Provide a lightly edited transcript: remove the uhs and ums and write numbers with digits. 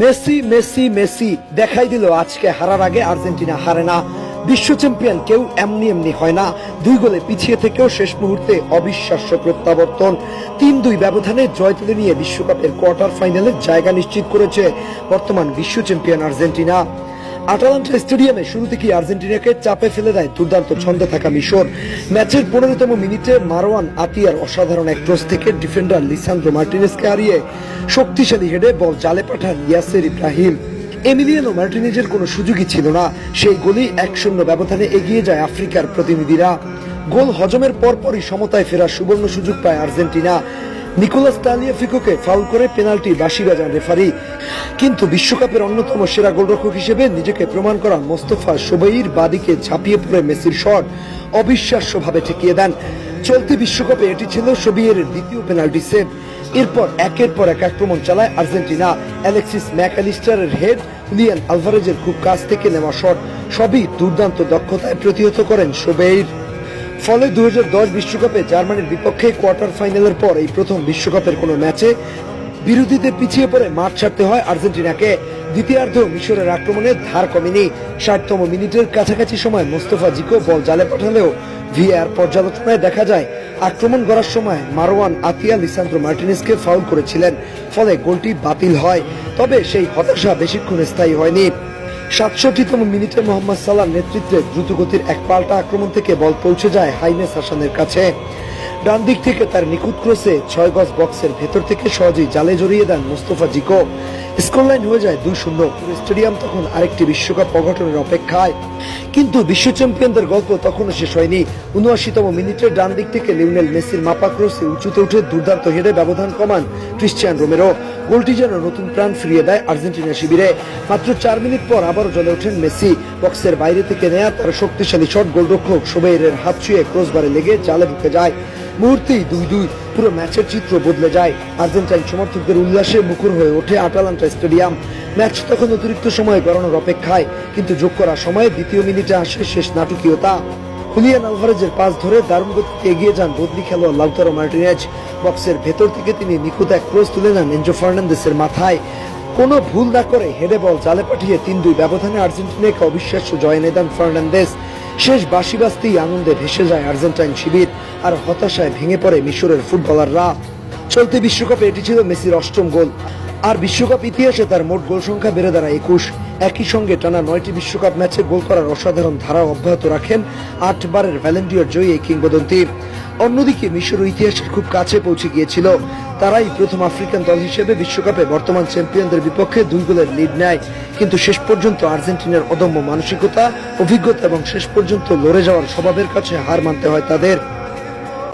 Messi Messi Messi দেখাই দিল আজকে হারার আগে আর্জেন্টিনা হারে না। বিশ্ব চ্যাম্পিয়ন কেউ এমনি এমনি হয় না। 2 গোলে পিছিয়ে থেকেও শেষ মুহূর্তে অবিশ্বাস্য প্রত্যাবর্তন। 3-2 ব্যবধানে জয় তুলে নিয়ে বিশ্বকাপের কোয়ার্টার ফাইনালে জায়গা নিশ্চিত করেছে বর্তমান বিশ্ব চ্যাম্পিয়ন আর্জেন্টিনা। আটালান্টা স্টেডিয়ামে শুরু থেকেই আর্জেন্টিনাকে চাপে ফেলে দেয় দুর্দান্ত ছন্দে থাকা মিশর। ম্যাচের 15তম মিনিটে মারওয়ান আতিয়ার অসাধারণ এক ক্রস থেকে ডিফেন্ডার লিসান্দ্রো মার্টিনেজকে হারিয়ে শক্তিশালী হেডে বল জালে পাঠান ইয়াসের ইব্রাহিম। এমিলিয়ানো মার্টিনেজের কোনো সুযোগই ছিল না। সেই গোলই 1-0 ব্যবধানে এগিয়ে যায় আফ্রিকার প্রতিনিধিরা। গোল হজমের পরপরই সমতায় ফেরার সুবর্ণ সুযোগ পায় আর্জেন্টিনা। নিকোলাস তালিয়াফিকোকে ফাউল করে পেনাল্টি বাঁশি বাজান রেফারি। কিন্তু বিশ্বকাপের অন্যতম সেরা গোলরক্ষক হিসেবে নিজেকে প্রমাণ করা মোস্তফা শোবাইর বাদিকে ঝাঁপিয়ে পড়ে মেসির শট অবিশ্বাস্যভাবে ঠেকিয়ে দেন। চলতি বিশ্বকাপে এটি ছিল শোবাইয়ের দ্বিতীয় পেনাল্টি সেভ। এরপর একের পর এক আক্রমণ চালায় আর্জেন্টিনা। অ্যালেক্সিস ম্যাকঅ্যালিস্টারের হেড, হুলিয়ান আলভারেজের খুব কাছ থেকে নেওয়া শট সবই দুর্দান্ত দক্ষতায় প্রতিহত করেন শোবাইর। ফলে 2010 বিশ্বকাপে জার্মানির বিপক্ষে কোয়ার্টার ফাইনালের পর এই প্রথম বিশ্বকাপের কোনো ম্যাচে বিরোধীদের পিছিয়ে পড়ে মাঠ ছাড়তে হয় আর্জেন্টিনাকে। দ্বিতীয়ার্ধ মিশরের আক্রমণে ধার কমেনি। 60তম মিনিটের কাছাকাছি সময় মোস্তফা জিকো বল জালে পাঠালেও ভিএআর পর্যালোচনায় দেখা যায় আক্রমণ করার সময় মারওয়ান আতিয়া লিসান্দ্রো মার্টিনেজকে ফাউল করেছিলেন। ফলে গোলটি বাতিল হয়। তবে সেই হতাশা বেশিক্ষণ স্থায়ী হয়নি। 67তম মিনিটে মোহাম্মদ সালাহর নেতৃত্বে দ্রুতগতির এক পাল্টা আক্রমণ থেকে বল পৌঁছে যায় হাইমেস হাসানের কাছে। ডান দিক থেকে তার নিখুঁত ক্রসে 6 গজ বক্সের ভেতর থেকে সহজেই জালে জড়িয়ে দেন মোস্তফা জিকো। স্কোরলাইন হয়ে যায় 2-0। স্টেডিয়াম তখন আরেকটি বিশ্বকাপ অঘটনের অপেক্ষায়। কিন্তু বিশ্ব চ্যাম্পিয়নদের গল্প তখনও শেষ হয়নি। 79তম মিনিটে ডান দিক থেকে লিওনেল মেসির মাপা ক্রসে উঁচুতে উঠে দুর্দান্ত হেডে ব্যবধান কমান ক্রিশ্চিয়ান রোমেরো। গোলটি যেন নতুন প্রাণ ফিরিয়ে দেয় আর্জেন্টিনা শিবিরে। মাত্র 4 মিনিট পর আবারও জ্বলে ওঠেন মেসি। বক্সের বাইরে থেকে নেয়া তার শক্তিশালী শট গোলরক্ষক শোবাইরের হাত ছুঁয়ে ক্রসবারে লেগে জালে ঢুকে যায়। মুহূর্তেই 2-2। পুরো ম্যাচের চিত্র বদলে যায়। আর্জেন্টাইন সমর্থকদের উল্লাসে মুখর হয়ে ওঠে আটালান্টা স্টেডিয়াম। ম্যাচ তখন অতিরিক্ত সময় গড়ানোর অপেক্ষায়। কিন্তু যোগ করা সময়ে দ্বিতীয় মিনিটে আসে শেষ নাটকীয়তা। হুলিয়ান আলভারেজের পাস ধরে দারুণ গতিতে এগিয়ে যান বদলি খেলোয়াড় লাউতারো মার্টিনেজ। বক্সের ভেতর থেকে তিনি নিখুঁত এক ক্রস তুলে নেন এনজো ফার্নান্দেসের মাথায়। কোনো ভুল না করে হেডে বল জালে পাঠিয়ে 3-2 ব্যবধানে আর্জেন্টিনাকে অবিশ্বাস্য জয় এনে দেন ফার্নান্দেস। শেষ বাঁশি বাজতেই আনন্দে ভেসে যায় আর্জেন্টাইন শিবির, আর হতাশায় ভেঙে পড়ে মিশরের ফুটবলাররা। চলতি বিশ্বকাপে এটি ছিল মেসির 8ম গোল। আর বিশ্বকাপ ইতিহাসে তার মোট গোল সংখ্যা বেড়ে দাঁড়ায় 21। একই সঙ্গে টানা 9টি বিশ্বকাপ ম্যাচে গোল করার অসাধারণ ধারা অব্যাহত রাখেন 8 বারের ভ্যালেন্টিয়র জয়ী এই কিংবদন্তি। অন্যদিকে মিশর ইতিহাসের খুব কাছে পৌঁছে গিয়েছিল। তারাই প্রথম আফ্রিকান দল হিসেবে বিশ্বকাপে বর্তমান চ্যাম্পিয়নদের বিপক্ষে 2 গোলের লিড নেয়। কিন্তু শেষ পর্যন্ত আর্জেন্টিনার অদম্য মানসিকতা, অভিজ্ঞতা এবং শেষ পর্যন্ত লড়ে যাওয়ার স্বভাবের কাছে হার মানতে হয় তাদের।